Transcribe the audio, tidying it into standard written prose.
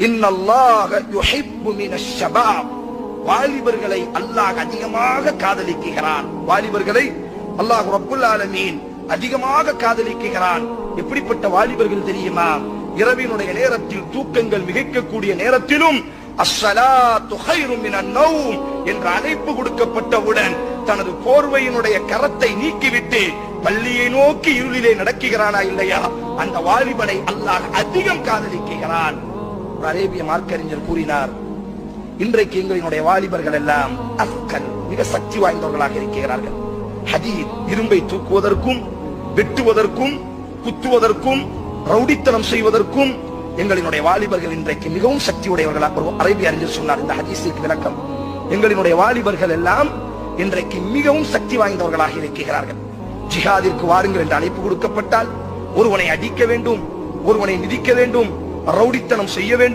இன்னல்லாஹ யுஹிப்பு மினஷ் ஷபாப், வாலிபர்களை அல்லாஹ் அதிகமாக காதலிக்கிறான். வாலிபர்களை அல்லாஹ் ரப்புல் ஆலமீன் அதிகமாக காதலிக்கிறான். எப்படிப்பட்ட வாலிபர்கள் தெரியுமா? இரவினுடைய நேரத்தில் தூக்கங்கள் மிகைக்கக்கூடிய நேரத்திலும் அஸ்ஸலாத்து கைரும் மினன் நௌம் என்ற அழைப்பு கொடுக்கப்பட்டவுடன் தனது போர்வையினுடைய கரத்தை நீக்கிவிட்டு பள்ளியை நோக்கி இருளிலே நடக்குகிறானா இல்லையா? அந்த வாலிபனை அல்லாஹ் அதிகம் காதலிக்கிறான். ஒரு அரேபிய மார்க்கறிஞர் கூறினார், இன்றைக்கு எங்களினுடைய வாலிபர்கள் எல்லாம் அஸ்கல், மிக சக்தி வாய்ந்தவர்களாக இருக்கிறார்கள். ஹதீத், இரும்பை தூக்குவதற்கும் வெட்டுவதற்கும் குத்துவதற்கும் ரவுடித்தனம் செய்வதற்கும் எங்களினுடைய வாலிபர்கள் இன்றைக்கு மிகவும் சக்தி உடையவர்களாக. ஒரு அரேபிய அறிஞர் சொன்னார் இந்த ஹதீஸுக்கு விளக்கம், எங்களினுடைய வாலிபர்கள் எல்லாம் இன்றைக்கு மிகவும் சக்தி வாய்ந்தவர்களாக இருக்கிறார்கள். ஜிஹாதிற்கு வாருங்கள் என்று அழைப்பு கொடுக்கப்பட்டால் ஒருவனை அடிக்க வேண்டும், ஒருவனை மிதிக்க வேண்டும், ரவுடித்தனம் செய்ய வேண்டும்.